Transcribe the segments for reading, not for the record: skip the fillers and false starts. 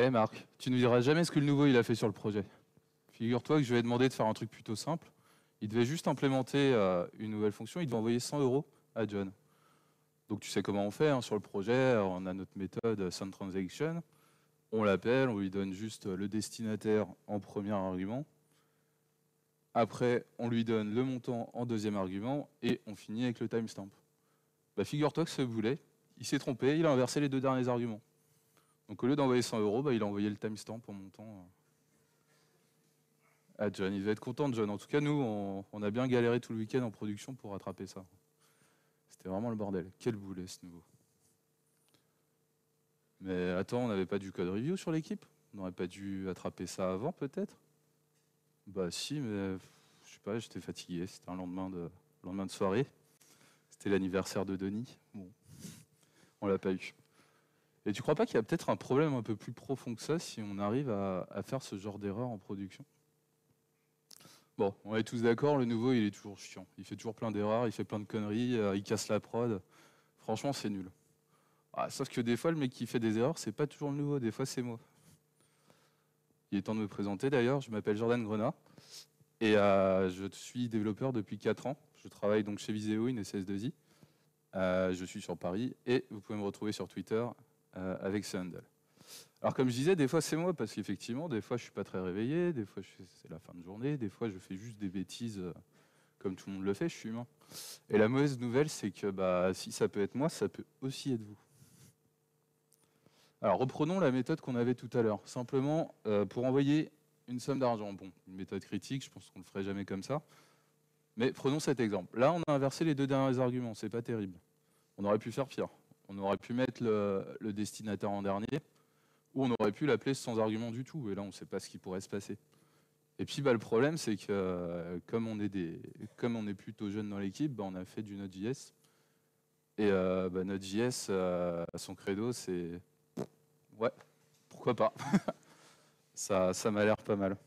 Eh Marc, tu ne nous diras jamais ce que le nouveau il a fait sur le projet. Figure-toi que je lui ai demandé de faire un truc plutôt simple. Il devait juste implémenter une nouvelle fonction, il devait envoyer 100 € à John. Donc tu sais comment on fait hein, sur le projet, on a notre méthode sendTransaction, on l'appelle, on lui donne juste le destinataire en premier argument. Après, on lui donne le montant en deuxième argument et on finit avec le timestamp. Bah, figure-toi que ce boulet, il s'est trompé, il a inversé les deux derniers arguments. Donc au lieu d'envoyer 100 €, bah, il a envoyé le timestamp en montant à John. Il va être content de John. En tout cas, nous, on a bien galéré tout le week-end en production pour rattraper ça. C'était vraiment le bordel. Quel boulet ce nouveau. Mais attends, on n'avait pas du code review sur l'équipe? On n'aurait pas dû attraper ça avant peut-être? Bah si, mais je sais pas, j'étais fatigué. C'était un lendemain de soirée. C'était l'anniversaire de Denis. Bon, on l'a pas eu. Et tu crois pas qu'il y a peut-être un problème un peu plus profond que ça si on arrive à faire ce genre d'erreur en production? Bon, on est tous d'accord, le nouveau il est toujours chiant. Il fait toujours plein d'erreurs, il fait plein de conneries, il casse la prod. Franchement, c'est nul. Ah, sauf que des fois, le mec qui fait des erreurs, c'est pas toujours le nouveau, des fois c'est moi. Il est temps de me présenter d'ailleurs, je m'appelle Jordan Grenat et je suis développeur depuis 4 ans. Je travaille donc chez Viséo, une SS2I. Je suis sur Paris et vous pouvez me retrouver sur Twitter avec ce handle. Alors comme je disais, des fois c'est moi parce qu'effectivement, des fois je suis pas très réveillé, des fois c'est la fin de journée, des fois je fais juste des bêtises comme tout le monde le fait, je suis humain. Et la mauvaise nouvelle, c'est que bah, si ça peut être moi, ça peut aussi être vous. Alors reprenons la méthode qu'on avait tout à l'heure. Simplement, pour envoyer une somme d'argent. Bon, une méthode critique, je pense qu'on ne le ferait jamais comme ça. Mais prenons cet exemple. Là, on a inversé les deux derniers arguments, c'est pas terrible. On aurait pu faire pire. On aurait pu mettre le destinataire en dernier, ou on aurait pu l'appeler sans argument du tout. Et là, on ne sait pas ce qui pourrait se passer. Et puis bah, le problème, c'est que comme on est plutôt jeune dans l'équipe, bah, on a fait du Node.js. Et bah, Node.js, son credo, c'est ouais, pourquoi pas. Ça m'a l'air pas mal.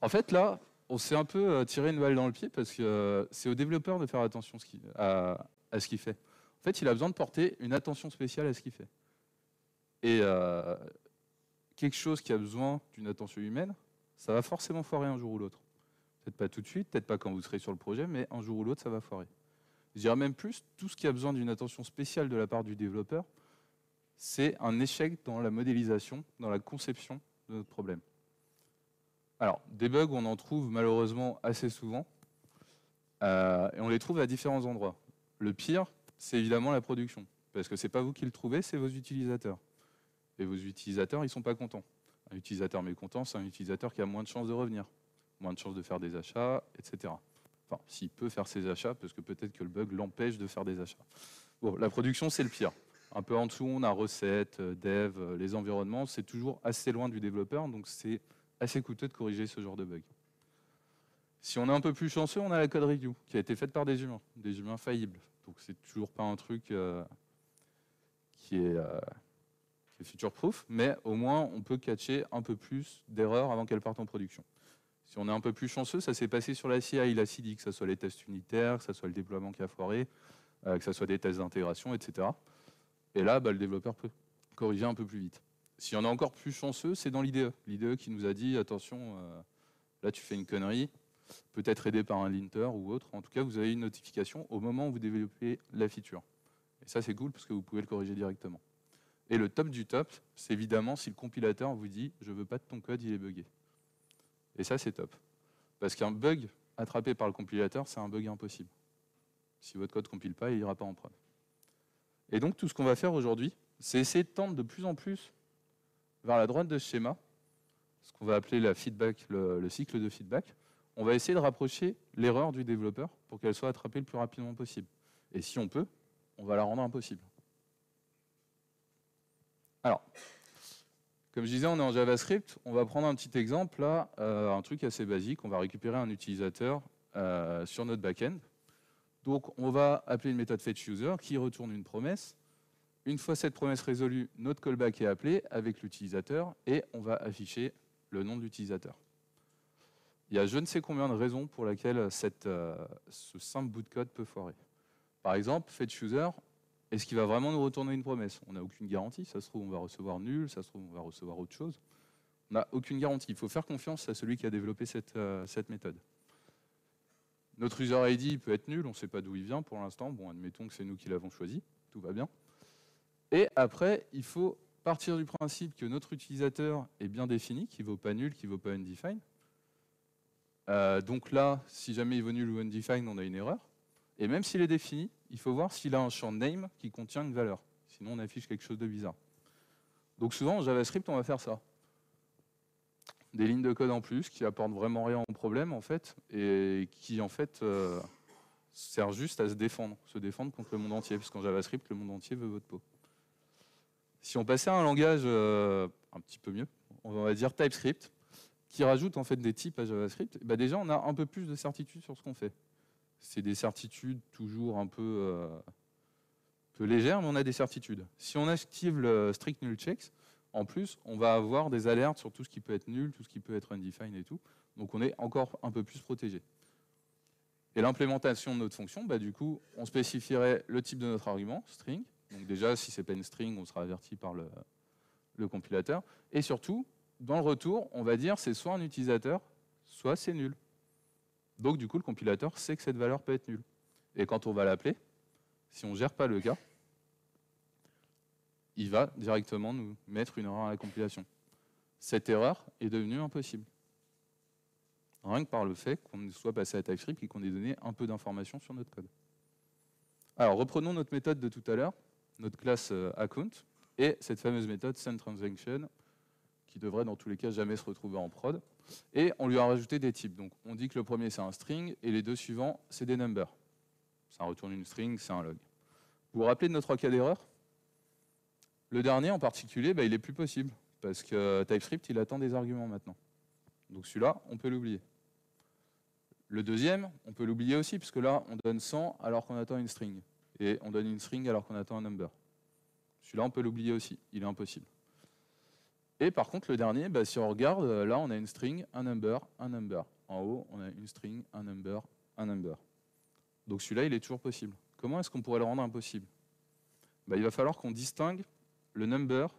En fait, là, on s'est un peu tiré une balle dans le pied parce que c'est au développeur de faire attention à ce qu'il fait. En fait, il a besoin de porter une attention spéciale à ce qu'il fait. Et quelque chose qui a besoin d'une attention humaine, ça va forcément foirer un jour ou l'autre. Peut-être pas tout de suite, peut-être pas quand vous serez sur le projet, mais un jour ou l'autre, ça va foirer. Je dirais même plus, tout ce qui a besoin d'une attention spéciale de la part du développeur, c'est un échec dans la modélisation, dans la conception de notre problème. Alors, des bugs, on en trouve malheureusement assez souvent, et on les trouve à différents endroits. Le pire, c'est évidemment la production, parce que ce n'est pas vous qui le trouvez, c'est vos utilisateurs. Et vos utilisateurs, ils ne sont pas contents. Un utilisateur mécontent, c'est un utilisateur qui a moins de chances de revenir, moins de chances de faire des achats, etc. Enfin, s'il peut faire ses achats, parce que peut-être que le bug l'empêche de faire des achats. Bon, la production, c'est le pire. Un peu en dessous, on a recettes, dev, les environnements, c'est toujours assez loin du développeur, donc c'est assez coûteux de corriger ce genre de bug. Si on est un peu plus chanceux, on a la code review, qui a été faite par des humains faillibles. Donc c'est toujours pas un truc qui est future-proof, mais au moins on peut catcher un peu plus d'erreurs avant qu'elles partent en production. Si on est un peu plus chanceux, ça s'est passé sur la CI, la CD, que ce soit les tests unitaires, que ce soit le déploiement qui a foiré, que ce soit des tests d'intégration, etc. Et là, bah, le développeur peut corriger un peu plus vite. Si on est encore plus chanceux, c'est dans l'IDE. L'IDE qui nous a dit, attention, là tu fais une connerie, peut-être aidé par un linter ou autre. En tout cas, vous avez une notification au moment où vous développez la feature. Et ça, c'est cool parce que vous pouvez le corriger directement. Et le top du top, c'est évidemment si le compilateur vous dit « je veux pas de ton code, il est buggé ». Et ça, c'est top. Parce qu'un bug attrapé par le compilateur, c'est un bug impossible. Si votre code ne compile pas, il n'ira pas en prod. Et donc, tout ce qu'on va faire aujourd'hui, c'est essayer de tendre de plus en plus vers la droite de ce schéma, ce qu'on va appeler la feedback, le cycle de feedback. On va essayer de rapprocher l'erreur du développeur pour qu'elle soit attrapée le plus rapidement possible. Et si on peut, on va la rendre impossible. Alors, comme je disais, on est en JavaScript. On va prendre un petit exemple, là, un truc assez basique. On va récupérer un utilisateur sur notre backend. Donc, on va appeler une méthode fetchUser qui retourne une promesse. Une fois cette promesse résolue, notre callback est appelé avec l'utilisateur et on va afficher le nom de l'utilisateur. Il y a je ne sais combien de raisons pour lesquelles ce simple bout de code peut foirer. Par exemple, fetchUser, est-ce qu'il va vraiment nous retourner une promesse? On n'a aucune garantie. Ça se trouve, on va recevoir nul, ça se trouve, on va recevoir autre chose. On n'a aucune garantie. Il faut faire confiance à celui qui a développé cette méthode. Notre user ID peut être nul, on ne sait pas d'où il vient pour l'instant. Bon, admettons que c'est nous qui l'avons choisi, tout va bien. Et après, il faut partir du principe que notre utilisateur est bien défini, qu'il ne vaut pas nul, qu'il ne vaut pas undefined. Donc là, si jamais il vaut nul ou undefined, on a une erreur. Et même s'il est défini, il faut voir s'il a un champ name qui contient une valeur. Sinon, on affiche quelque chose de bizarre. Donc souvent, en JavaScript, on va faire ça. Des lignes de code en plus qui apportent vraiment rien au problème, en fait, et qui, en fait, servent juste à se défendre contre le monde entier, parce qu'en JavaScript, le monde entier veut votre peau. Si on passait à un langage un petit peu mieux, on va dire TypeScript, qui rajoute en fait des types à JavaScript, bah déjà, on a un peu plus de certitude sur ce qu'on fait. C'est des certitudes toujours un peu légères, mais on a des certitudes. Si on active le strict null checks, en plus, on va avoir des alertes sur tout ce qui peut être nul, tout ce qui peut être undefined et tout. Donc on est encore un peu plus protégé. Et l'implémentation de notre fonction, bah, du coup, on spécifierait le type de notre argument, string. Donc déjà, si ce n'est pas une string, on sera averti par le compilateur. Et surtout, dans le retour, on va dire c'est soit un utilisateur, soit c'est nul. Donc du coup, le compilateur sait que cette valeur peut être nulle. Et quand on va l'appeler, si on ne gère pas le cas, il va directement nous mettre une erreur à la compilation. Cette erreur est devenue impossible. Rien que par le fait qu'on soit passé à TypeScript et qu'on ait donné un peu d'informations sur notre code. Alors, reprenons notre méthode de tout à l'heure, notre classe account, et cette fameuse méthode sendTransaction, qui devrait dans tous les cas jamais se retrouver en prod. Et on lui a rajouté des types. Donc, on dit que le premier, c'est un string, et les deux suivants, c'est des numbers. Ça retourne une string, c'est un log. Vous vous rappelez de nos 3 cas d'erreur? Le dernier en particulier, bah, il n'est plus possible, parce que TypeScript, il attend des arguments maintenant. Donc celui-là, on peut l'oublier. Le deuxième, on peut l'oublier aussi, puisque là, on donne 100 alors qu'on attend une string. Et on donne une string alors qu'on attend un number. Celui-là, on peut l'oublier aussi, il est impossible. Et par contre, le dernier, bah, si on regarde, là, on a une string, un number, un number. En haut, on a une string, un number, un number. Donc celui-là, il est toujours possible. Comment est-ce qu'on pourrait le rendre impossible? Bah, il va falloir qu'on distingue le number,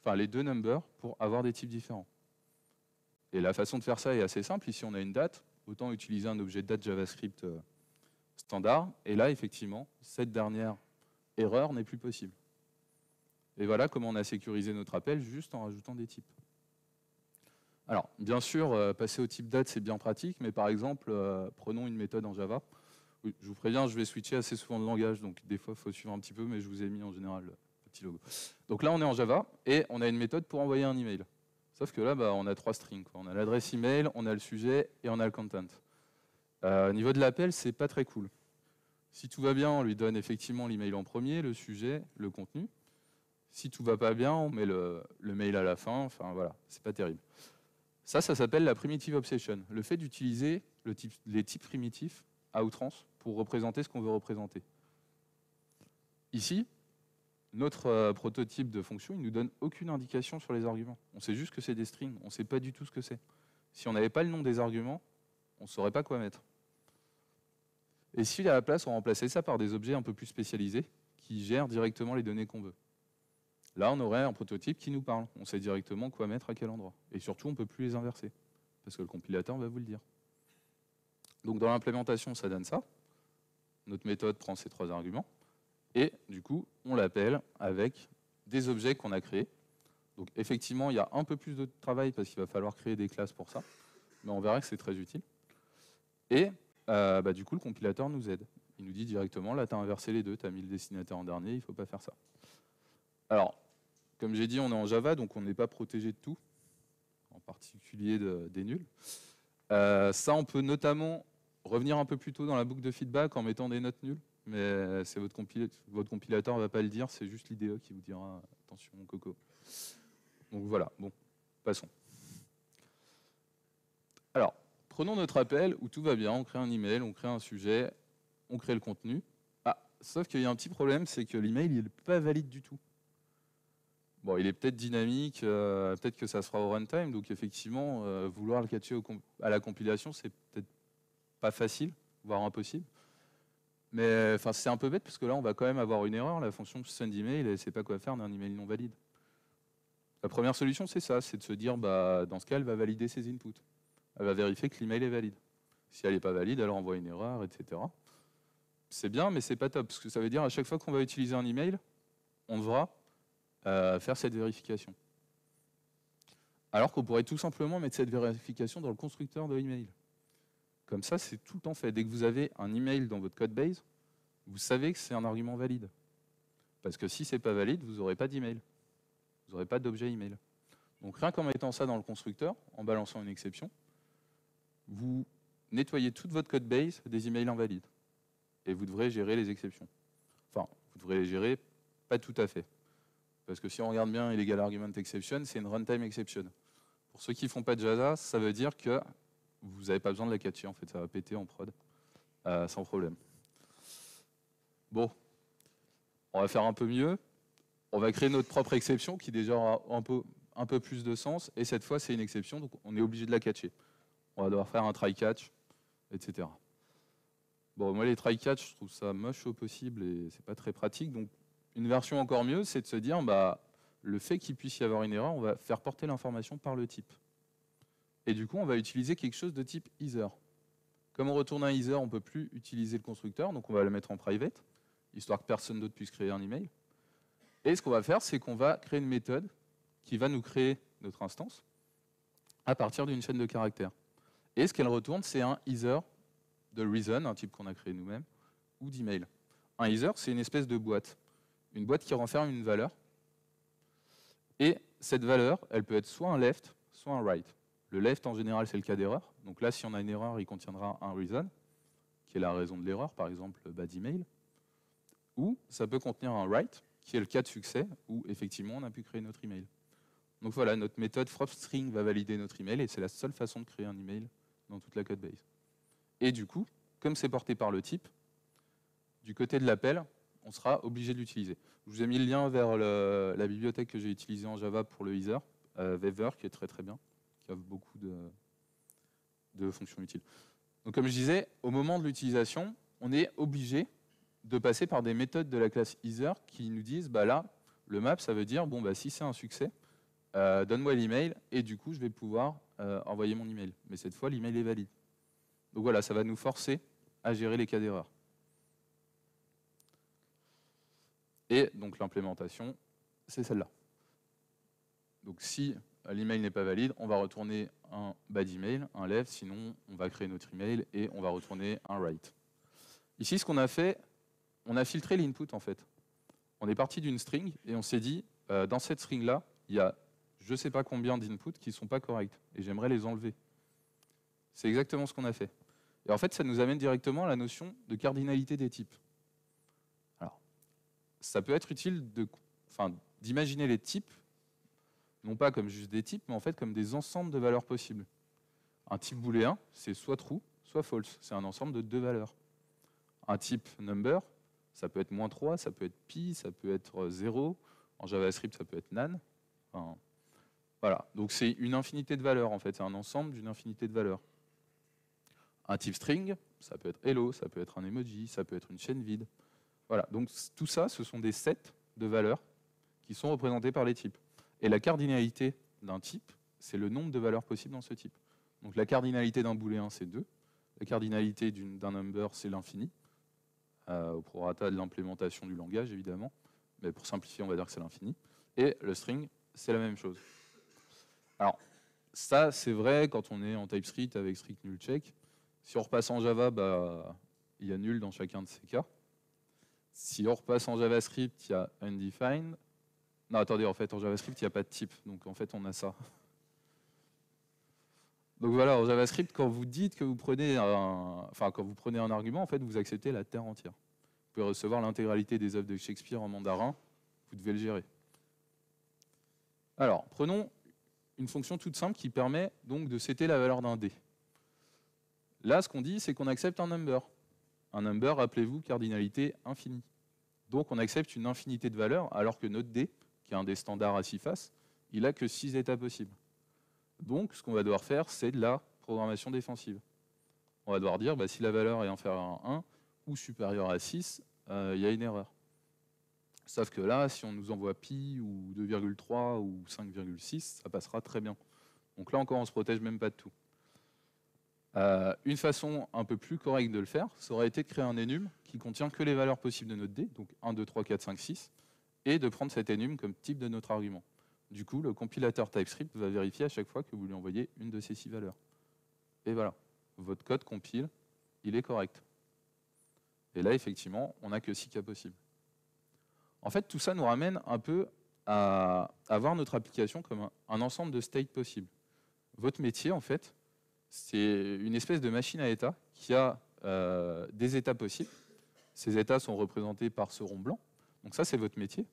enfin les deux numbers, pour avoir des types différents. Et la façon de faire ça est assez simple. Ici, on a une date. Autant utiliser un objet date JavaScript standard. Et là, effectivement, cette dernière erreur n'est plus possible. Et voilà comment on a sécurisé notre appel juste en rajoutant des types. Alors, bien sûr, passer au type date, c'est bien pratique. Mais par exemple, prenons une méthode en Java. Oui, je vous préviens, je vais switcher assez souvent de langage. Donc, des fois, il faut suivre un petit peu. Mais je vous ai mis en général le petit logo. Donc là, on est en Java. Et on a une méthode pour envoyer un email. Sauf que là, bah, on a 3 strings. On a l'adresse email, on a le sujet et on a le content. Au niveau de l'appel, c'est pas très cool. Si tout va bien, on lui donne effectivement l'email en premier, le sujet, le contenu. Si tout va pas bien, on met le mail à la fin. Enfin voilà, c'est pas terrible. Ça s'appelle la primitive obsession. Le fait d'utiliser les types primitifs à outrance pour représenter ce qu'on veut représenter. Ici, notre prototype de fonction, il ne nous donne aucune indication sur les arguments. On sait juste que c'est des strings, on ne sait pas du tout ce que c'est. Si on n'avait pas le nom des arguments, on ne saurait pas quoi mettre. Et si à la place, on remplaçait ça par des objets un peu plus spécialisés, qui gèrent directement les données qu'on veut. Là, on aurait un prototype qui nous parle. On sait directement quoi mettre à quel endroit. Et surtout, on ne peut plus les inverser, parce que le compilateur va vous le dire. Donc dans l'implémentation, ça donne ça. Notre méthode prend ces 3 arguments. Et du coup, on l'appelle avec des objets qu'on a créés. Donc effectivement, il y a un peu plus de travail parce qu'il va falloir créer des classes pour ça. Mais on verra que c'est très utile. Et bah, du coup, le compilateur nous aide. Il nous dit directement, là, tu as inversé les deux, tu as mis le destinataire en dernier, il ne faut pas faire ça. Alors, comme j'ai dit, on est en Java, donc on n'est pas protégé de tout, en particulier des nuls. Ça, on peut notamment revenir un peu plus tôt dans la boucle de feedback en mettant des notes nulles. Mais c'est votre compilateur ne va pas le dire, c'est juste l'IDE qui vous dira attention coco. Donc voilà, bon, passons. Alors, prenons notre appel où tout va bien, on crée un email, on crée un sujet, on crée le contenu. Ah, sauf qu'il y a un petit problème, c'est que l'email il n'est pas valide du tout. Bon, il est peut-être dynamique, peut-être que ça sera au runtime, donc effectivement, vouloir le catcher à la compilation, c'est peut-être pas facile, voire impossible. Mais enfin, c'est un peu bête parce que là, on va quand même avoir une erreur. La fonction send email, elle ne sait pas quoi faire d'un email non valide. La première solution, c'est ça, c'est de se dire, bah, dans ce cas, elle va valider ses inputs. Elle va vérifier que l'email est valide. Si elle n'est pas valide, elle renvoie une erreur, etc. C'est bien, mais c'est pas top, parce que ça veut dire à chaque fois qu'on va utiliser un email, on devra faire cette vérification. Alors qu'on pourrait tout simplement mettre cette vérification dans le constructeur de l'email. Comme ça, c'est tout le temps fait. Dès que vous avez un email dans votre code base, vous savez que c'est un argument valide. Parce que si ce n'est pas valide, vous n'aurez pas d'email. Vous n'aurez pas d'objet email. Donc rien qu'en mettant ça dans le constructeur, en balançant une exception, vous nettoyez toute votre code base des emails invalides. Et vous devrez gérer les exceptions. Enfin, vous devrez les gérer, pas tout à fait. Parce que si on regarde bien Illegal Argument Exception, c'est une runtime exception. Pour ceux qui ne font pas de Java, ça veut dire que vous n'avez pas besoin de la catcher, en fait, ça va péter en prod, sans problème. Bon, on va faire un peu mieux. On va créer notre propre exception qui déjà aura un peu plus de sens. Et cette fois, c'est une exception, donc on est obligé de la catcher. On va devoir faire un try-catch, etc. Bon, moi, les try-catch, je trouve ça moche au possible et c'est pas très pratique. Donc, une version encore mieux, c'est de se dire, bah, le fait qu'il puisse y avoir une erreur, on va faire porter l'information par le type. Et du coup, on va utiliser quelque chose de type either. Comme on retourne un either, on ne peut plus utiliser le constructeur, donc on va le mettre en private, histoire que personne d'autre puisse créer un email. Et ce qu'on va faire, c'est qu'on va créer une méthode qui va nous créer notre instance à partir d'une chaîne de caractères. Et ce qu'elle retourne, c'est un either de reason, un type qu'on a créé nous-mêmes, ou d'email. Un either, c'est une espèce de boîte. Une boîte qui renferme une valeur. Et cette valeur, elle peut être soit un left, soit un right. Le left, en général, c'est le cas d'erreur. Donc là, si on a une erreur, il contiendra un reason, qui est la raison de l'erreur, par exemple, bad email. Ou ça peut contenir un right, qui est le cas de succès, où effectivement, on a pu créer notre email. Donc voilà, notre méthode frobString va valider notre email, et c'est la seule façon de créer un email dans toute la codebase. Et du coup, comme c'est porté par le type, du côté de l'appel, on sera obligé de l'utiliser. Je vous ai mis le lien vers la bibliothèque que j'ai utilisée en Java pour le either, Weaver, qui est très très bien, qui a beaucoup de fonctions utiles. Donc comme je disais, au moment de l'utilisation, on est obligé de passer par des méthodes de la classe either qui nous disent, bah là, le map, ça veut dire, bon, bah, si c'est un succès, donne-moi l'email, et du coup, je vais pouvoir envoyer mon email. Mais cette fois, l'email est valide. Donc voilà, ça va nous forcer à gérer les cas d'erreur. Et donc l'implémentation, c'est celle-là. Donc si l'email n'est pas valide, on va retourner un bad email, un left, sinon on va créer notre email et on va retourner un right. Ici, ce qu'on a fait, on a filtré l'input en fait. On est parti d'une string et on s'est dit, dans cette string-là, il y a je ne sais pas combien d'inputs qui ne sont pas corrects et j'aimerais les enlever. C'est exactement ce qu'on a fait. Et en fait, ça nous amène directement à la notion de cardinalité des types. Alors, ça peut être utile d'imaginer les types, non pas comme juste des types, mais en fait comme des ensembles de valeurs possibles. Un type booléen, c'est soit true, soit false. C'est un ensemble de deux valeurs. Un type number, ça peut être -3, ça peut être pi, ça peut être 0. En JavaScript, ça peut être nan. Enfin, voilà. Donc c'est une infinité de valeurs, en fait. C'est un ensemble d'une infinité de valeurs. Un type string, ça peut être hello, ça peut être un emoji, ça peut être une chaîne vide. Voilà. Donc tout ça, ce sont des sets de valeurs qui sont représentés par les types. Et la cardinalité d'un type, c'est le nombre de valeurs possibles dans ce type. Donc la cardinalité d'un booléen, c'est 2. La cardinalité d'un number, c'est l'infini, au prorata de l'implémentation du langage, évidemment. Mais pour simplifier, on va dire que c'est l'infini. Et le string, c'est la même chose. Alors, ça, c'est vrai quand on est en TypeScript avec strict null check. Si on repasse en Java, bah, il y a nul dans chacun de ces cas. Si on repasse en JavaScript, il y a undefined. Non, attendez, en fait, en JavaScript, il n'y a pas de type. Donc, en fait, on a ça. Donc voilà, en JavaScript, quand vous dites que vous prenez quand vous prenez un argument, en fait, vous acceptez la terre entière. Vous pouvez recevoir l'intégralité des œuvres de Shakespeare en mandarin, vous devez le gérer. Alors, prenons une fonction toute simple qui permet donc de setter la valeur d'un d. Là, ce qu'on dit, c'est qu'on accepte un number. Un number, rappelez-vous, cardinalité infinie. Donc on accepte une infinité de valeurs, alors que notre d, qui est un des standards à 6 faces, il n'a que 6 états possibles. Donc ce qu'on va devoir faire, c'est de la programmation défensive. On va devoir dire, bah, si la valeur est inférieure à 1, ou supérieur à 6, il y a une erreur. Sauf que là, si on nous envoie pi ou 2,3 ou 5,6, ça passera très bien. Donc là encore, on ne se protège même pas de tout. Une façon un peu plus correcte de le faire, ça aurait été de créer un enum qui contient que les valeurs possibles de notre D, donc 1, 2, 3, 4, 5, 6, et de prendre cet enum comme type de notre argument. Du coup, le compilateur TypeScript va vérifier à chaque fois que vous lui envoyez une de ces 6 valeurs. Et voilà, votre code compile, il est correct. Et là, effectivement, on n'a que 6 cas possibles. En fait, tout ça nous ramène un peu à voir notre application comme un ensemble de states possibles. Votre métier, en fait, c'est une espèce de machine à états qui a des états possibles. Ces états sont représentés par ce rond blanc. Donc ça, c'est votre métier.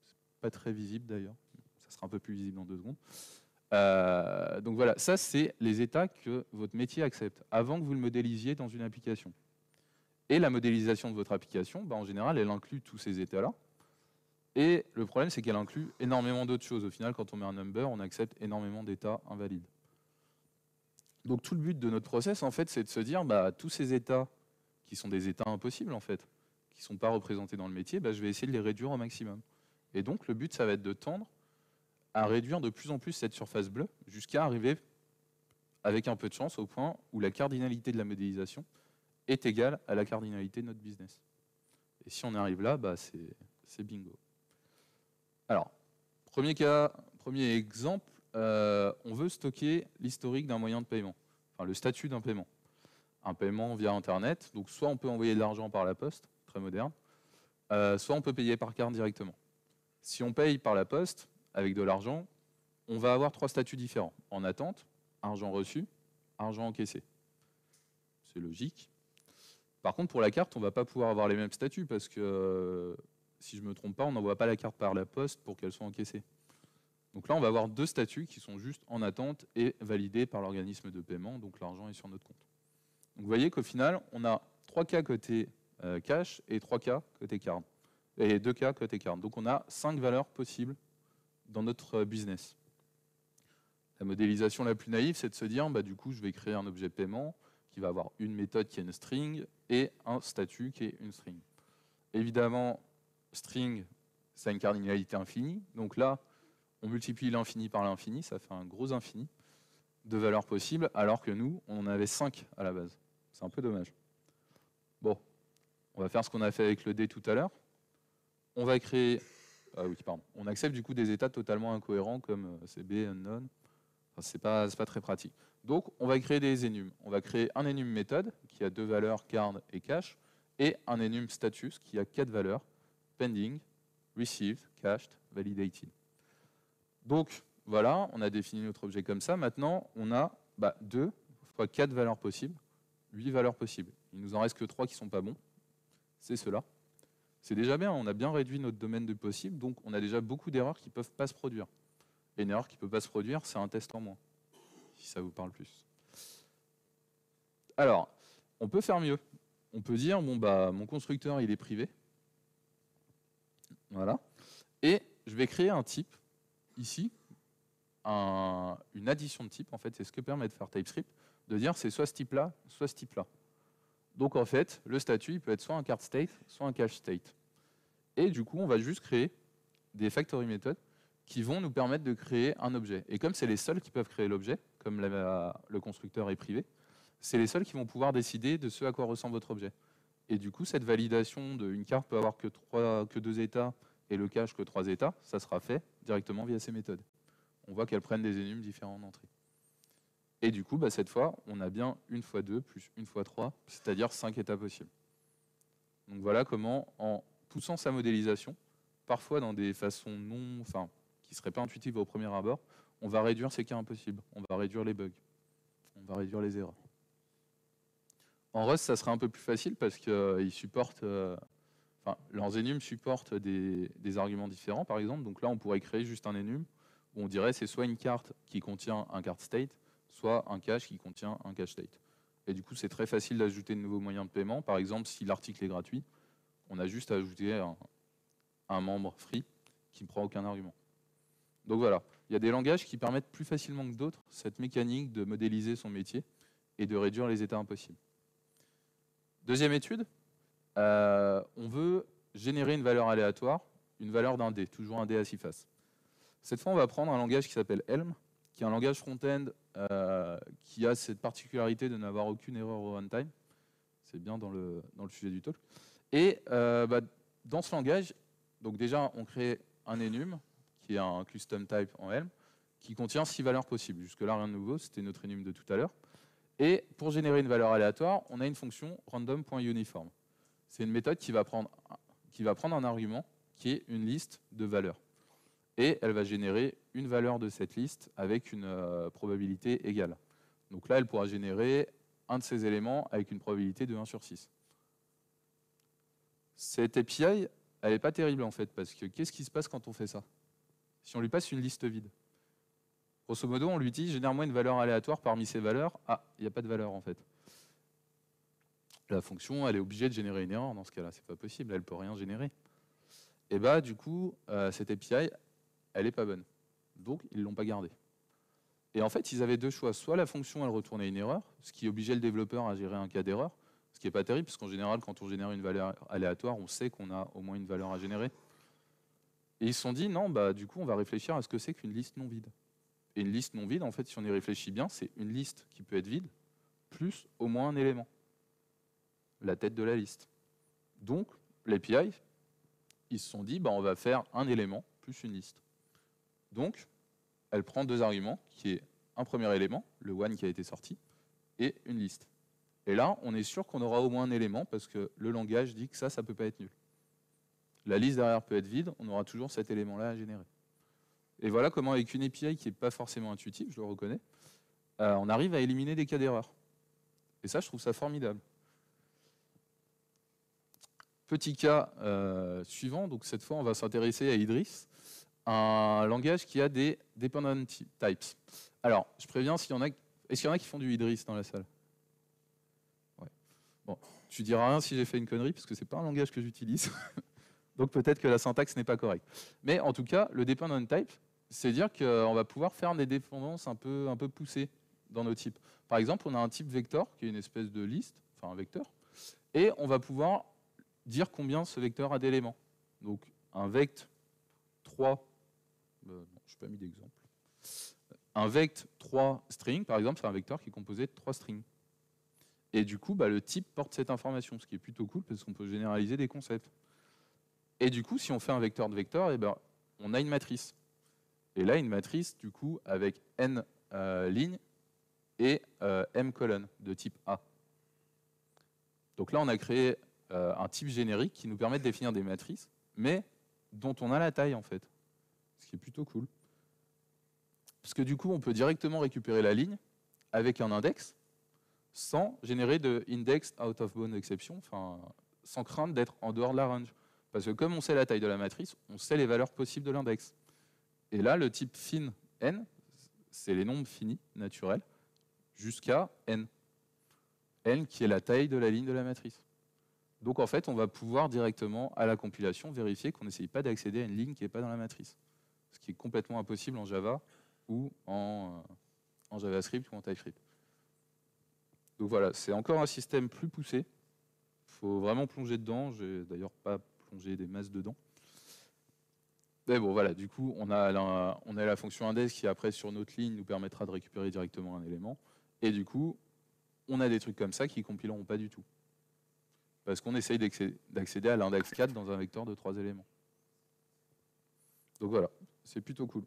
C'est pas très visible d'ailleurs. Ça sera un peu plus visible dans 2 secondes. Donc voilà, ça, c'est les états que votre métier accepte avant que vous le modélisiez dans une application. Et la modélisation de votre application, en général, elle inclut tous ces états-là. Et le problème, c'est qu'elle inclut énormément d'autres choses. Au final, quand on met un number, on accepte énormément d'états invalides. Donc tout le but de notre process, en fait, c'est de se dire, tous ces états qui sont des états impossibles, en fait, qui ne sont pas représentés dans le métier, je vais essayer de les réduire au maximum. Et donc le but, ça va être de tendre à réduire de plus en plus cette surface bleue, jusqu'à arriver, avec un peu de chance, au point où la cardinalité de la modélisation est égale à la cardinalité de notre business. Et si on arrive là, c'est bingo. Alors, premier exemple, on veut stocker l'historique d'un moyen de paiement, enfin le statut d'un paiement. Un paiement via Internet, donc soit on peut envoyer de l'argent par la poste, très moderne, soit on peut payer par carte directement. Si on paye par la poste, avec de l'argent, on va avoir 3 statuts différents. En attente, argent reçu, argent encaissé. C'est logique. Par contre, pour la carte, on ne va pas pouvoir avoir les mêmes statuts parce que, si je ne me trompe pas, on n'envoie pas la carte par la poste pour qu'elle soit encaissée. Donc là, on va avoir 2 statuts qui sont juste en attente et validés par l'organisme de paiement, donc l'argent est sur notre compte. Donc vous voyez qu'au final, on a 3 cas côté cash et 3 cas côté card. Et 2 cas côté card. Donc on a 5 valeurs possibles dans notre business. La modélisation la plus naïve, c'est de se dire, du coup, je vais créer un objet de paiement qui va avoir une méthode qui est une string et un statut qui est une string. Évidemment, string, ça a une cardinalité infinie. Donc là, on multiplie l'infini par l'infini, ça fait un gros infini de valeurs possibles, alors que nous, on en avait 5 à la base. C'est un peu dommage. Bon, on va faire ce qu'on a fait avec le D tout à l'heure. On va créer... On accepte du coup des états totalement incohérents comme CB, unknown. Enfin, c'est pas très pratique. Donc, on va créer des enums. On va créer un enum méthode qui a 2 valeurs, card et cache, et un enum status qui a 4 valeurs, pending, received, cached, validated. Donc, voilà, on a défini notre objet comme ça. Maintenant, on a 2 fois 4 valeurs possibles, 8 valeurs possibles. Il nous en reste que 3 qui ne sont pas bons. C'est ceux-là. C'est déjà bien, on a bien réduit notre domaine de possible, donc on a déjà beaucoup d'erreurs qui ne peuvent pas se produire. Et une erreur qui ne peut pas se produire, c'est un test en moins, si ça vous parle plus. Alors, on peut faire mieux. On peut dire, mon constructeur, il est privé. Voilà. Et je vais créer un type, ici, une addition de type, en fait, c'est ce que permet de faire TypeScript, de dire c'est soit ce type-là, soit ce type-là. Donc en fait, le statut il peut être soit un card state, soit un cache state. Et du coup, on va juste créer des factory methods qui vont nous permettre de créer un objet. Et comme c'est les seuls qui peuvent créer l'objet, comme le constructeur est privé, c'est les seuls qui vont pouvoir décider de ce à quoi ressemble votre objet. Et du coup, cette validation d'une carte peut avoir que 2 états et le cache que 3 états, ça sera fait directement via ces méthodes. On voit qu'elles prennent des enums différents en entrée. Et du coup, cette fois, on a bien 1 fois 2 plus 1 fois 3, c'est-à-dire 5 états possibles. Donc voilà comment, en poussant sa modélisation, parfois dans des façons qui ne seraient pas intuitives au premier abord, on va réduire ces cas impossibles, on va réduire les bugs, on va réduire les erreurs. En Rust, ça serait un peu plus facile parce qu'ils supportent, leurs enums supportent des arguments différents, par exemple. Donc là, on pourrait créer juste un enum où on dirait c'est soit une carte qui contient un card state, soit un cache qui contient un cache state. Et du coup, c'est très facile d'ajouter de nouveaux moyens de paiement. Par exemple, si l'article est gratuit, on a juste à ajouter un membre free qui ne prend aucun argument. Donc voilà, il y a des langages qui permettent plus facilement que d'autres cette mécanique de modéliser son métier et de réduire les états impossibles. Deuxième étude, on veut générer une valeur aléatoire, une valeur d'un dé, toujours un dé à 6 faces. Cette fois, on va prendre un langage qui s'appelle Helm, qui est un langage front-end qui a cette particularité de n'avoir aucune erreur au runtime. C'est bien dans le sujet du talk. Et dans ce langage, donc déjà, on crée un enum, qui est un custom type en Helm, qui contient 6 valeurs possibles. Jusque-là, rien de nouveau, c'était notre enum de tout à l'heure. Et pour générer une valeur aléatoire, on a une fonction random.uniform. C'est une méthode qui va prendre un argument qui est une liste de valeurs. Et elle va générer une valeur de cette liste avec une probabilité égale. Donc là, elle pourra générer un de ces éléments avec une probabilité de 1 sur 6. Cette API, elle n'est pas terrible en fait, parce que qu'est-ce qui se passe quand on fait ça? Si on lui passe une liste vide, grosso modo, on lui dit génère-moi une valeur aléatoire parmi ces valeurs. Ah, il n'y a pas de valeur en fait. La fonction, elle est obligée de générer une erreur dans ce cas-là. C'est pas possible, elle ne peut rien générer. Et bah du coup, cette API, elle n'est pas bonne. Donc, ils ne l'ont pas gardée. Et en fait, ils avaient deux choix. Soit la fonction, elle retournait une erreur, ce qui obligeait le développeur à gérer un cas d'erreur, ce qui n'est pas terrible, parce qu'en général, quand on génère une valeur aléatoire, on sait qu'on a au moins une valeur à générer. Et ils se sont dit, non, bah, du coup, on va réfléchir à ce que c'est qu'une liste non vide. Et une liste non vide, en fait, si on y réfléchit bien, c'est une liste qui peut être vide, plus au moins un élément, la tête de la liste. Donc, l'API, ils se sont dit, bah, on va faire un élément plus une liste. Donc, elle prend deux arguments, qui est un premier élément, le one qui a été sorti, et une liste. Et là, on est sûr qu'on aura au moins un élément, parce que le langage dit que ça ne peut pas être nul. La liste derrière peut être vide, on aura toujours cet élément-là à générer. Et voilà comment, avec une API qui n'est pas forcément intuitive, je le reconnais, on arrive à éliminer des cas d'erreur. Et ça, je trouve ça formidable. Petit cas suivant, donc cette fois, on va s'intéresser à Idris, un langage qui a des dependent types. Alors, je préviens, est-ce qu'il y en a qui font du Idris dans la salle? Ouais. Bon, tu diras rien si j'ai fait une connerie, parce que ce n'est pas un langage que j'utilise. Donc peut-être que la syntaxe n'est pas correcte. Mais en tout cas, le dependent type, c'est dire qu'on va pouvoir faire des dépendances un peu poussées dans nos types. Par exemple, on a un type vecteur, qui est une espèce de liste, enfin un vecteur, et on va pouvoir dire combien ce vecteur a d'éléments. Donc un vect 3, non, je n'ai pas mis d'exemple. Un vect 3 string, par exemple, c'est un vecteur qui est composé de 3 strings. Et du coup, le type porte cette information, ce qui est plutôt cool, parce qu'on peut généraliser des concepts. Et du coup, si on fait un vecteur de vecteur, on a une matrice. Et là, une matrice, du coup, avec n lignes et m colonnes de type A. Donc là, on a créé un type générique qui nous permet de définir des matrices, mais dont on a la taille, en fait. Ce qui est plutôt cool. Parce que du coup, on peut directement récupérer la ligne avec un index, sans générer de index out of bound exception, enfin, sans crainte d'être en dehors de la range. Parce que comme on sait la taille de la matrice, on sait les valeurs possibles de l'index. Et là, le type fin n, c'est les nombres finis, naturels, jusqu'à n. n qui est la taille de la ligne de la matrice. Donc en fait, on va pouvoir directement, à la compilation, vérifier qu'on n'essaye pas d'accéder à une ligne qui n'est pas dans la matrice. Ce qui est complètement impossible en Java ou en JavaScript ou en TypeScript. Donc voilà, c'est encore un système plus poussé. Il faut vraiment plonger dedans. Je n'ai d'ailleurs pas plongé des masses dedans. Mais bon, voilà, du coup, on a la fonction index qui, après, sur notre ligne, nous permettra de récupérer directement un élément. Et du coup, on a des trucs comme ça qui ne compileront pas du tout. Parce qu'on essaye d'accéder à l'index 4 dans un vecteur de 3 éléments. Donc voilà, c'est plutôt cool.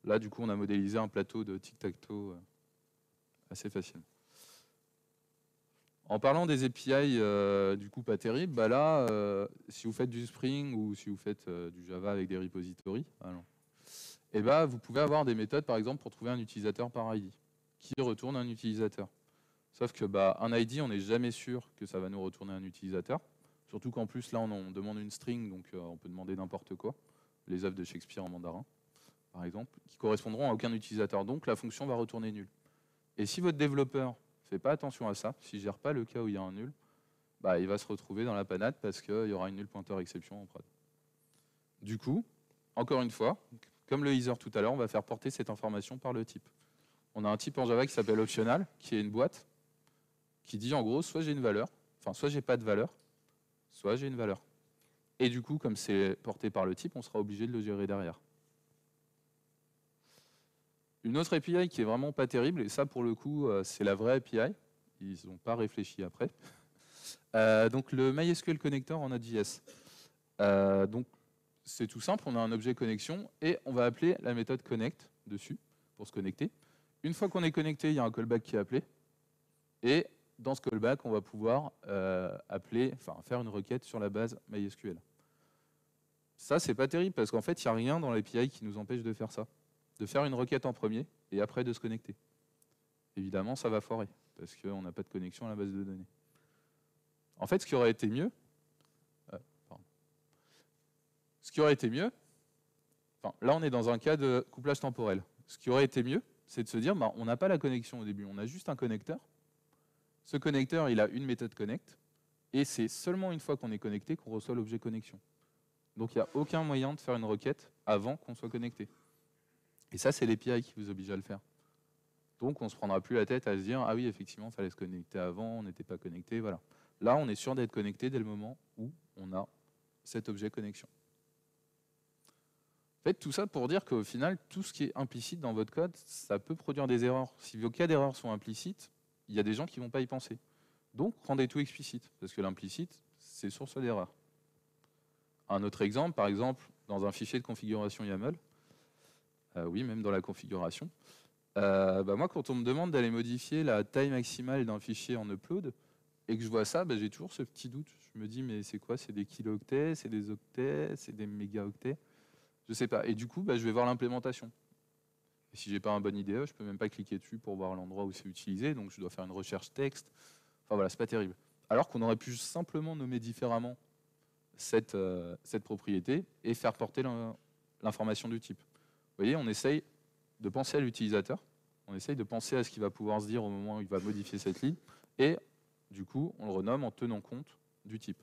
Là, du coup, on a modélisé un plateau de tic-tac-toe assez facilement. En parlant des API, du coup, pas terrible, là, si vous faites du Spring ou si vous faites du Java avec des repositories, vous pouvez avoir des méthodes, par exemple, pour trouver un utilisateur par ID, qui retourne un utilisateur. Sauf que un ID, on n'est jamais sûr que ça va nous retourner un utilisateur. Surtout qu'en plus, là, on demande une string, donc on peut demander n'importe quoi. Les œuvres de Shakespeare en mandarin, par exemple, qui correspondront à aucun utilisateur. Donc, la fonction va retourner nul. Et si votre développeur ne fait pas attention à ça, s'il ne gère pas le cas où il y a un nul, il va se retrouver dans la panade parce qu'il y aura une null pointer exception en prod. Du coup, encore une fois, comme le Ether tout à l'heure, on va faire porter cette information par le type. On a un type en Java qui s'appelle optional, qui est une boîte, qui dit en gros, soit j'ai une valeur, soit j'ai pas de valeur, soit j'ai une valeur. Et du coup, comme c'est porté par le type, on sera obligé de le gérer derrière. Une autre API qui est vraiment pas terrible, et ça pour le coup, c'est la vraie API, ils n'ont pas réfléchi après. Donc le MySQL Connector en Node.js. Donc c'est tout simple, on a un objet connexion et on va appeler la méthode connect dessus pour se connecter. Une fois qu'on est connecté, il y a un callback qui est appelé. Et dans ce callback, on va pouvoir faire une requête sur la base MySQL. Ça, c'est pas terrible parce qu'en fait, il n'y a rien dans l'API qui nous empêche de faire ça. De faire une requête en premier et après de se connecter. Évidemment, ça va foirer parce qu'on n'a pas de connexion à la base de données. En fait, ce qui aurait été mieux, là on est dans un cas de couplage temporel. Ce qui aurait été mieux, c'est de se dire, on n'a pas la connexion au début, on a juste un connecteur. Ce connecteur, il a une méthode connect, et c'est seulement une fois qu'on est connecté qu'on reçoit l'objet connexion. Donc il n'y a aucun moyen de faire une requête avant qu'on soit connecté. Et ça, c'est l'API qui vous oblige à le faire. Donc on ne se prendra plus la tête à se dire, ah oui, effectivement, il fallait se connecter avant, on n'était pas connecté, voilà. Là, on est sûr d'être connecté dès le moment où on a cet objet connexion. En fait, tout ça pour dire qu'au final, tout ce qui est implicite dans votre code, ça peut produire des erreurs. Si vos cas d'erreur sont implicites, il y a des gens qui ne vont pas y penser. Donc, rendez tout explicite, parce que l'implicite, c'est source d'erreur. Un autre exemple, par exemple, dans un fichier de configuration YAML, oui, même dans la configuration, moi, quand on me demande d'aller modifier la taille maximale d'un fichier en upload, et que je vois ça, j'ai toujours ce petit doute. Je me dis, mais c'est quoi? C'est des kilo-octets, c'est des octets, c'est des mégaoctets? Je sais pas. Et du coup, je vais voir l'implémentation. Et si j'ai pas un bon IDE, je peux même pas cliquer dessus pour voir l'endroit où c'est utilisé, donc je dois faire une recherche texte. Enfin voilà, c'est pas terrible. Alors qu'on aurait pu simplement nommer différemment cette propriété et faire porter l'information du type. Vous voyez, on essaye de penser à l'utilisateur, on essaye de penser à ce qu'il va pouvoir se dire au moment où il va modifier cette ligne, et du coup, on le renomme en tenant compte du type.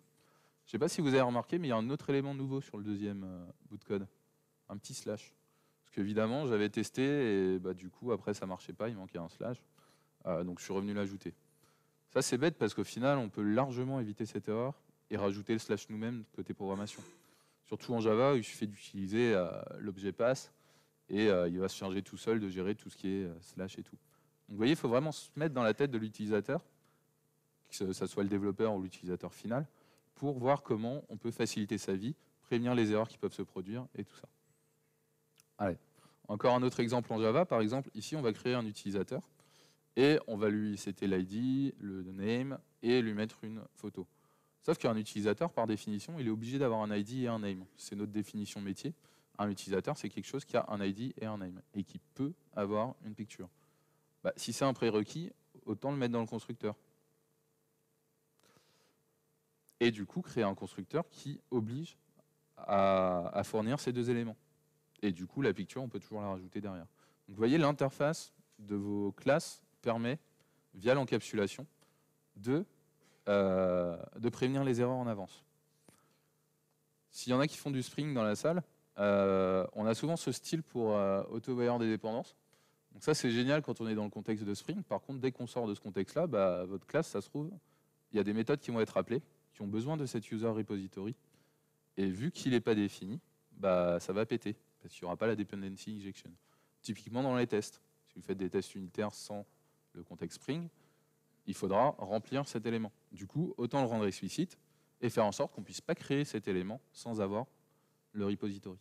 Je ne sais pas si vous avez remarqué, mais il y a un autre élément nouveau sur le deuxième bout de code, un petit slash. Parce qu'évidemment, j'avais testé, et du coup, après, ça ne marchait pas, il manquait un slash, donc je suis revenu l'ajouter. Ça, c'est bête, parce qu'au final, on peut largement éviter cette erreur et rajouter le slash nous-mêmes côté programmation. Surtout en Java, où il suffit d'utiliser l'objet pass, et il va se charger tout seul de gérer tout ce qui est slash et tout. Donc vous voyez, il faut vraiment se mettre dans la tête de l'utilisateur, que ce soit le développeur ou l'utilisateur final, pour voir comment on peut faciliter sa vie, prévenir les erreurs qui peuvent se produire et tout ça. Allez, encore un autre exemple en Java. Par exemple, ici, on va créer un utilisateur et on va lui setter l'ID, le name et lui mettre une photo. Sauf qu'un utilisateur, par définition, il est obligé d'avoir un ID et un name. C'est notre définition métier. Un utilisateur, c'est quelque chose qui a un ID et un name et qui peut avoir une picture. Si c'est un prérequis, autant le mettre dans le constructeur. Et du coup, créer un constructeur qui oblige à fournir ces deux éléments. Et du coup, la picture, on peut toujours la rajouter derrière. Donc, vous voyez, l'interface de vos classes permet, via l'encapsulation, de prévenir les erreurs en avance. S'il y en a qui font du Spring dans la salle, on a souvent ce style pour auto-aware des dépendances. Donc ça, c'est génial quand on est dans le contexte de Spring. Par contre, dès qu'on sort de ce contexte-là, votre classe, ça se trouve, il y a des méthodes qui vont être appelées, qui ont besoin de cet user repository. Et vu qu'il n'est pas défini, ça va péter, parce qu'il n'y aura pas la dependency injection. Typiquement dans les tests, si vous faites des tests unitaires sans le contexte Spring, il faudra remplir cet élément. Du coup, autant le rendre explicite et faire en sorte qu'on ne puisse pas créer cet élément sans avoir le repository.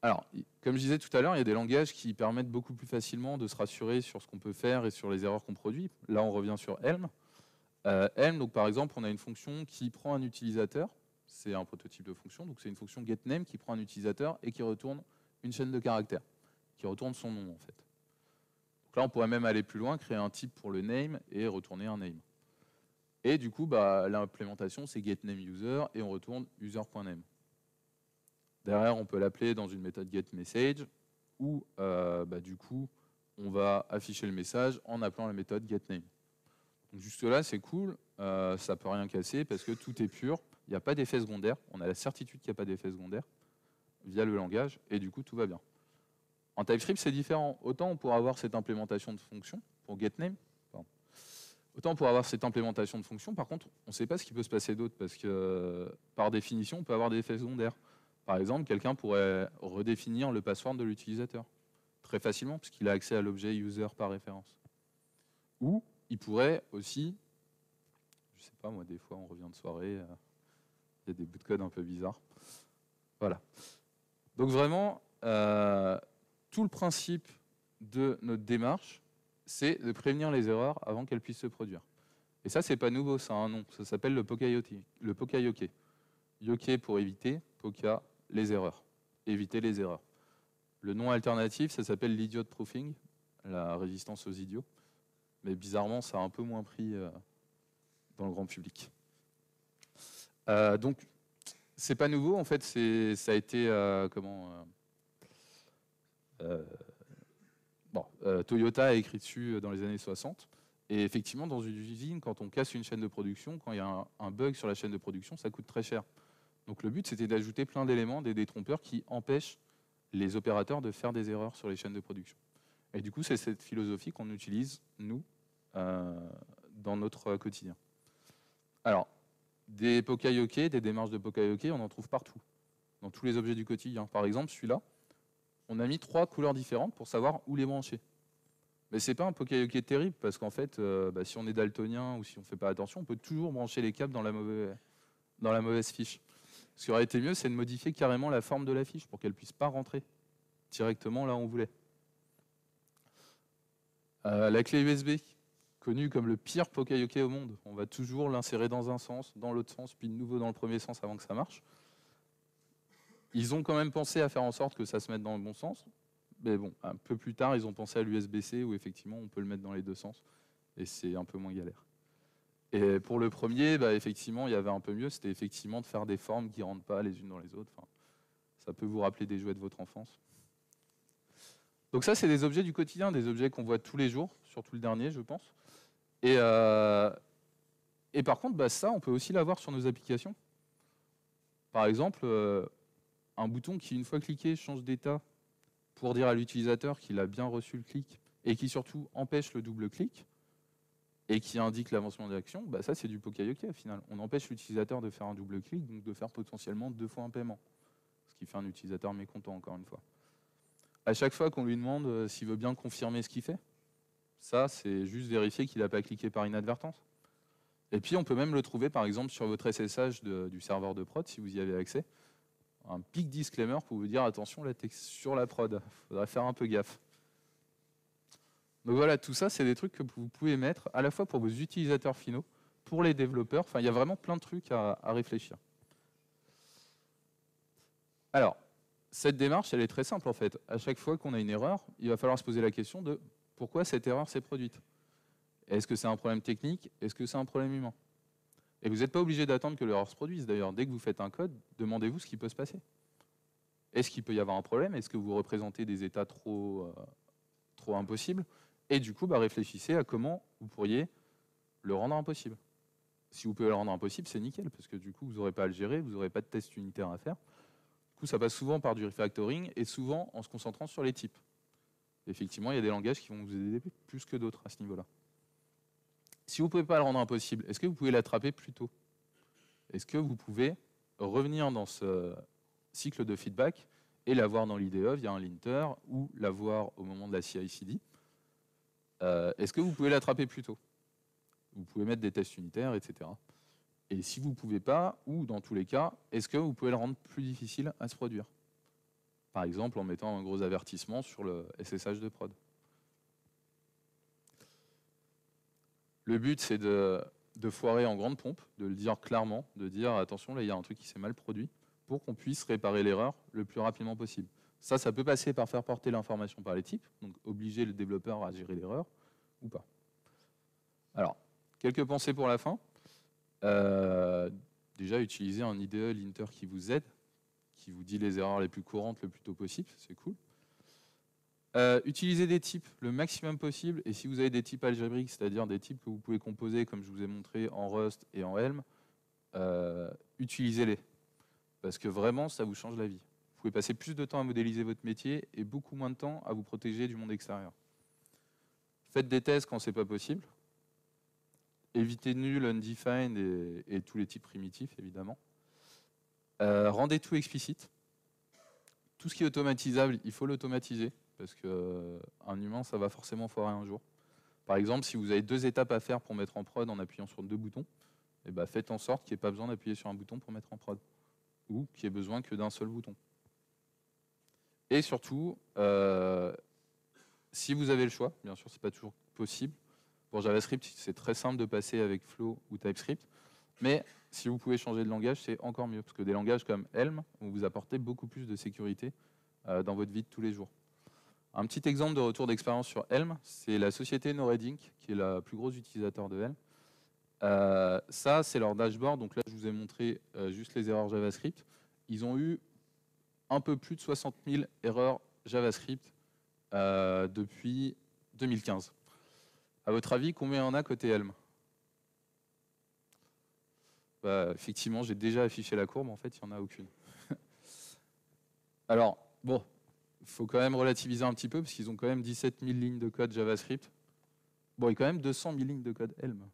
Alors, comme je disais tout à l'heure, il y a des langages qui permettent beaucoup plus facilement de se rassurer sur ce qu'on peut faire et sur les erreurs qu'on produit. Là, on revient sur Helm. Helm, donc par exemple, on a une fonction qui prend un utilisateur, c'est un prototype de fonction, donc c'est une fonction getName qui prend un utilisateur et qui retourne une chaîne de caractères, qui retourne son nom en fait. Donc là, on pourrait même aller plus loin, créer un type pour le name et retourner un name. Et du coup, l'implémentation, c'est getNameUser et on retourne user.name. Derrière, on peut l'appeler dans une méthode getMessage où du coup, on va afficher le message en appelant la méthode getName. Donc jusque-là, c'est cool, ça ne peut rien casser parce que tout est pur, il n'y a pas d'effet secondaire, on a la certitude qu'il n'y a pas d'effet secondaire via le langage et du coup, tout va bien. En TypeScript, c'est différent. Autant on pourra avoir cette implémentation de fonction pour getName, Autant pour avoir cette implémentation de fonction, par contre, on ne sait pas ce qui peut se passer d'autre, parce que par définition, on peut avoir des effets secondaires. Par exemple, quelqu'un pourrait redéfinir le password de l'utilisateur, très facilement, puisqu'il a accès à l'objet user par référence. Ou il pourrait aussi, je ne sais pas moi, des fois on revient de soirée, il y a des bouts de code un peu bizarres. Voilà. Donc vraiment, tout le principe de notre démarche, c'est de prévenir les erreurs avant qu'elles puissent se produire. Et ça, c'est pas nouveau, ça a un nom. Ça s'appelle le Poka-Yoke. Yoke pour éviter, Poka, les erreurs. Éviter les erreurs. Le nom alternatif, ça s'appelle l'idiot proofing, la résistance aux idiots. Mais bizarrement, ça a un peu moins pris dans le grand public. Donc, c'est pas nouveau, en fait, ça a été Toyota a écrit dessus dans les années 60. Et effectivement, dans une usine, quand on casse une chaîne de production, quand il y a un bug sur la chaîne de production, ça coûte très cher. Donc le but, c'était d'ajouter plein d'éléments, des détrompeurs qui empêchent les opérateurs de faire des erreurs sur les chaînes de production. Et du coup, c'est cette philosophie qu'on utilise, nous, dans notre quotidien. Alors, des Poka-Yoke, des démarches de Poka-Yoke, on en trouve partout, dans tous les objets du quotidien. Par exemple, celui-là, on a mis 3 couleurs différentes pour savoir où les brancher. Mais ce n'est pas un Poka-Yoke terrible, parce qu'en fait, si on est daltonien ou si on ne fait pas attention, on peut toujours brancher les câbles dans la mauvaise fiche. Ce qui aurait été mieux, c'est de modifier carrément la forme de la fiche pour qu'elle ne puisse pas rentrer directement là où on voulait. La clé USB, connue comme le pire Poka-Yoke au monde. On va toujours l'insérer dans un sens, dans l'autre sens, puis de nouveau dans le premier sens avant que ça marche. Ils ont quand même pensé à faire en sorte que ça se mette dans le bon sens. Mais bon, un peu plus tard, ils ont pensé à l'USB-C où effectivement on peut le mettre dans les deux sens. Et c'est un peu moins galère. Et pour le premier, effectivement, il y avait un peu mieux. C'était effectivement de faire des formes qui ne rentrent pas les unes dans les autres. Enfin, ça peut vous rappeler des jouets de votre enfance. Donc ça, c'est des objets du quotidien, des objets qu'on voit tous les jours, surtout le dernier, je pense. Et par contre, ça, on peut aussi l'avoir sur nos applications. Par exemple, un bouton qui, une fois cliqué, change d'état pour dire à l'utilisateur qu'il a bien reçu le clic et qui surtout empêche le double clic et qui indique l'avancement de l'action, ça c'est du Poka-Yoke au final. On empêche l'utilisateur de faire un double clic, donc de faire potentiellement 2 fois un paiement. Ce qui fait un utilisateur mécontent, encore une fois. À chaque fois qu'on lui demande s'il veut bien confirmer ce qu'il fait, ça c'est juste vérifier qu'il n'a pas cliqué par inadvertance. Et puis on peut même le trouver par exemple sur votre SSH du serveur de prod, si vous y avez accès. Un big disclaimer pour vous dire attention, là t'es sur la prod, il faudra faire un peu gaffe. Donc voilà, tout ça, c'est des trucs que vous pouvez mettre à la fois pour vos utilisateurs finaux, pour les développeurs. Enfin, il y a vraiment plein de trucs à réfléchir. Alors, cette démarche, elle est très simple en fait. À chaque fois qu'on a une erreur, il va falloir se poser la question de pourquoi cette erreur s'est produite. Est-ce que c'est un problème technique? Est-ce que c'est un problème humain? Et vous n'êtes pas obligé d'attendre que l'erreur se produise. D'ailleurs, dès que vous faites un code, demandez-vous ce qui peut se passer. Est-ce qu'il peut y avoir un problème? Est-ce que vous représentez des états trop impossibles? Et du coup, réfléchissez à comment vous pourriez le rendre impossible. Si vous pouvez le rendre impossible, c'est nickel, parce que du coup, vous n'aurez pas à le gérer, vous n'aurez pas de test unitaire à faire. Du coup, ça passe souvent par du refactoring, et souvent en se concentrant sur les types. Effectivement, il y a des langages qui vont vous aider plus que d'autres à ce niveau-là. Si vous ne pouvez pas le rendre impossible, est-ce que vous pouvez l'attraper plus tôt? Est-ce que vous pouvez revenir dans ce cycle de feedback et l'avoir dans l'IDE via un linter, ou l'avoir au moment de la CI/CD? Est-ce que vous pouvez l'attraper plus tôt? Vous pouvez mettre des tests unitaires, etc. Et si vous ne pouvez pas, ou dans tous les cas, est-ce que vous pouvez le rendre plus difficile à se produire? Par exemple, en mettant un gros avertissement sur le SSH de prod. Le but, c'est de foirer en grande pompe, de le dire clairement, de dire attention, là, il y a un truc qui s'est mal produit, pour qu'on puisse réparer l'erreur le plus rapidement possible. Ça peut passer par faire porter l'information par les types, donc obliger le développeur à gérer l'erreur, ou pas. Alors, quelques pensées pour la fin. Déjà, utiliser un IDE linter qui vous aide, qui vous dit les erreurs les plus courantes le plus tôt possible, c'est cool. Utilisez des types le maximum possible, et si vous avez des types algébriques, c'est-à-dire des types que vous pouvez composer, comme je vous ai montré, en Rust et en Helm, utilisez-les, parce que vraiment, ça vous change la vie. Vous pouvez passer plus de temps à modéliser votre métier et beaucoup moins de temps à vous protéger du monde extérieur. Faites des tests quand c'est pas possible. évitez nul, undefined et tous les types primitifs, évidemment. Rendez tout explicite. Tout ce qui est automatisable, il faut l'automatiser, parce qu'un humain, ça va forcément foirer un jour. Par exemple, si vous avez 2 étapes à faire pour mettre en prod en appuyant sur 2 boutons, eh ben, faites en sorte qu'il n'y ait pas besoin d'appuyer sur un bouton pour mettre en prod, ou qu'il y ait besoin que d'un seul bouton. Et surtout, si vous avez le choix, bien sûr, ce n'est pas toujours possible. Pour JavaScript, c'est très simple de passer avec Flow ou TypeScript, mais si vous pouvez changer de langage, c'est encore mieux, parce que des langages comme Helm vont vous apporter beaucoup plus de sécurité dans votre vie de tous les jours. Un petit exemple de retour d'expérience sur Helm, c'est la société NoRedInk, qui est la plus grosse utilisateur de Helm. Ça, c'est leur dashboard. Donc là, je vous ai montré juste les erreurs JavaScript. Ils ont eu un peu plus de 60 000 erreurs JavaScript depuis 2015. À votre avis, combien il y en a côté Helm? Effectivement, j'ai déjà affiché la courbe. En fait, il n'y en a aucune. Alors, bon, il faut quand même relativiser un petit peu, parce qu'ils ont quand même 17 000 lignes de code JavaScript. Bon, il y a quand même 200 000 lignes de code Helm.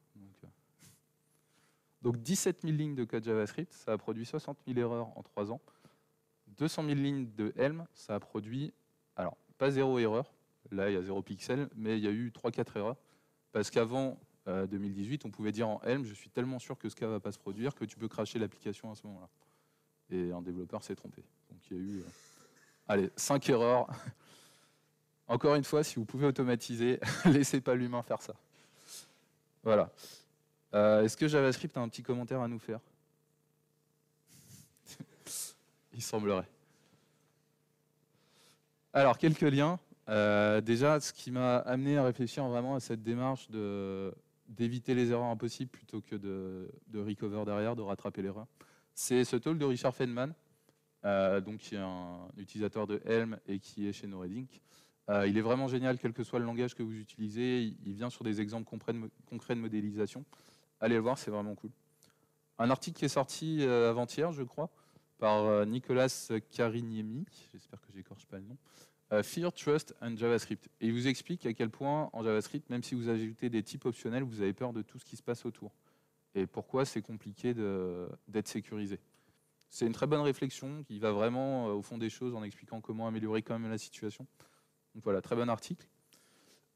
Donc 17 000 lignes de code JavaScript, ça a produit 60 000 erreurs en 3 ans. 200 000 lignes de Helm, ça a produit, alors pas 0 erreur, là il y a 0 pixel, mais il y a eu 3-4 erreurs. Parce qu'avant 2018, on pouvait dire en Helm, je suis tellement sûr que ce cas ne va pas se produire que tu peux cracher l'application à ce moment-là. Et un développeur s'est trompé. Donc il y a eu, allez, 5 erreurs. Encore une fois, si vous pouvez automatiser, laissez pas l'humain faire ça. Voilà. Est-ce que JavaScript a un petit commentaire à nous faire? Il semblerait. Alors, quelques liens. Déjà, ce qui m'a amené à réfléchir vraiment à cette démarche d'éviter les erreurs impossibles plutôt que de recover derrière, de rattraper l'erreur, c'est ce talk de Richard Feynman, donc qui est un utilisateur de Helm et qui est chez NoRedInk. Il est vraiment génial, quel que soit le langage que vous utilisez. Il vient sur des exemples concrets de modélisation. Allez le voir, c'est vraiment cool. Un article qui est sorti avant-hier, je crois, par Nicolas Cariniemi, j'espère que j'écorche pas le nom, Fear, Trust and JavaScript. Et il vous explique à quel point en JavaScript, même si vous ajoutez des types optionnels, vous avez peur de tout ce qui se passe autour. Et pourquoi c'est compliqué d'être sécurisé. C'est une très bonne réflexion qui va vraiment au fond des choses en expliquant comment améliorer quand même la situation. Donc voilà, très bon article.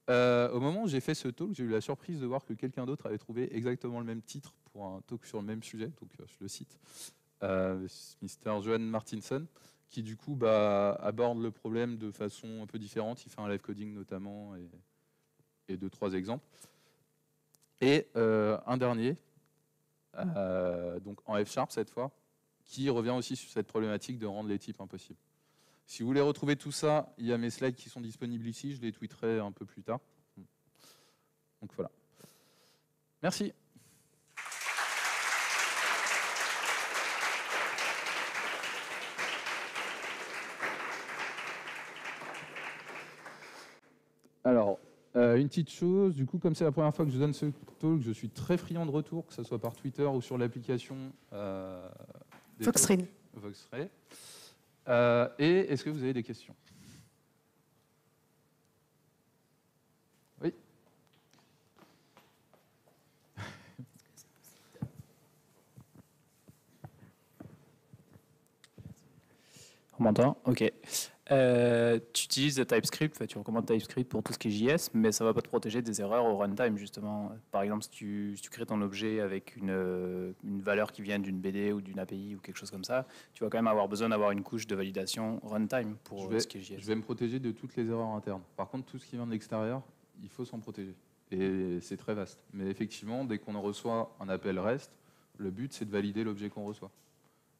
Au moment où j'ai fait ce talk, j'ai eu la surprise de voir que quelqu'un d'autre avait trouvé exactement le même titre pour un talk sur le même sujet, donc je le cite, Mr. Johan Martinson, qui du coup aborde le problème de façon un peu différente. Il fait un live coding notamment et 2-3 exemples. Et un dernier, donc en F# cette fois, qui revient aussi sur cette problématique de rendre les types impossibles. Si vous voulez retrouver tout ça, il y a mes slides qui sont disponibles ici, je les tweeterai un peu plus tard. Donc voilà. Merci. Alors, une petite chose, du coup, comme c'est la première fois que je donne ce talk, je suis très friand de retour, que ce soit par Twitter ou sur l'application Voxray. Et est-ce que vous avez des questions? Oui. On m'entend? Ok. Tu utilises TypeScript, tu recommandes TypeScript pour tout ce qui est JS, mais ça ne va pas te protéger des erreurs au runtime, justement. Par exemple, si tu crées ton objet avec une valeur qui vient d'une BD ou d'une API ou quelque chose comme ça, tu vas quand même avoir besoin d'avoir une couche de validation runtime pour ce qui est JS. Je vais me protéger de toutes les erreurs internes. Par contre, tout ce qui vient de l'extérieur, il faut s'en protéger. Et c'est très vaste. Mais effectivement, dès qu'on reçoit un appel REST, le but, c'est de valider l'objet qu'on reçoit.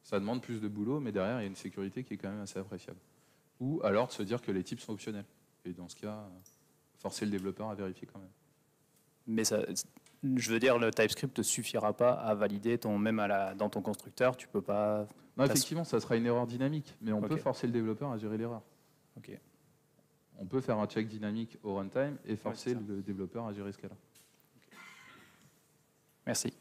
Ça demande plus de boulot, mais derrière, il y a une sécurité qui est quand même assez appréciable. Ou alors de se dire que les types sont optionnels. Et dans ce cas, forcer le développeur à vérifier quand même. Mais ça, je veux dire, le TypeScript ne suffira pas à valider dans ton constructeur, tu peux pas... Non, effectivement, ça sera une erreur dynamique, mais on peut forcer le développeur à gérer l'erreur. Okay. On peut faire un check dynamique au runtime et forcer le développeur à gérer ce cas-là. Okay. Merci.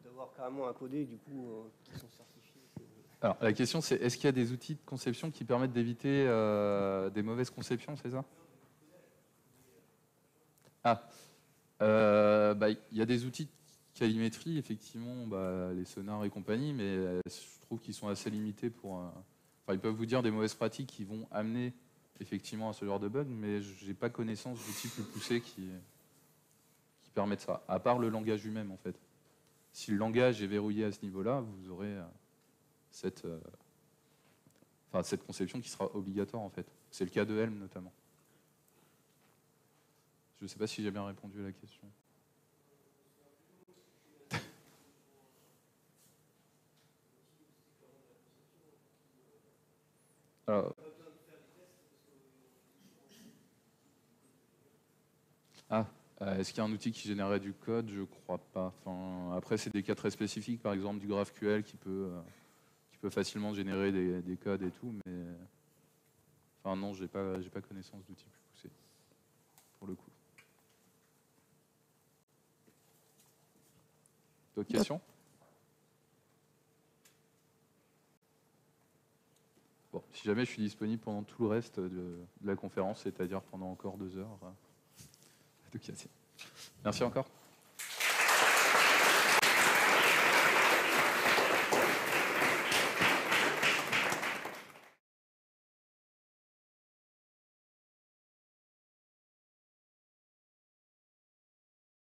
D'avoir carrément un codé, du coup, qui sont certifiés. Alors, la question, c'est est-ce qu'il y a des outils de conception qui permettent d'éviter des mauvaises conceptions, c'est ça? Ah, bah, il y a des outils de calorimétrie, effectivement, bah, les sonars et compagnie, mais je trouve qu'ils sont assez limités pour... enfin, ils peuvent vous dire des mauvaises pratiques qui vont amener effectivement à ce genre de bug, mais j'ai pas connaissance d'outils plus poussés qui permettent ça, à part le langage lui-même, en fait. Si le langage est verrouillé à ce niveau-là, vous aurez cette conception qui sera obligatoire, en fait. C'est le cas de Helm, notamment. Je ne sais pas si j'ai bien répondu à la question. Alors, est-ce qu'il y a un outil qui générait du code? Je crois pas. Enfin, après, c'est des cas très spécifiques, par exemple du GraphQL qui peut facilement générer des codes et tout, mais enfin non, j'ai pas connaissance d'outils plus poussés pour le coup. D'autres questions? Bon, si jamais je suis disponible pendant tout le reste de la conférence, c'est-à-dire pendant encore 2 heures. Donc, merci encore.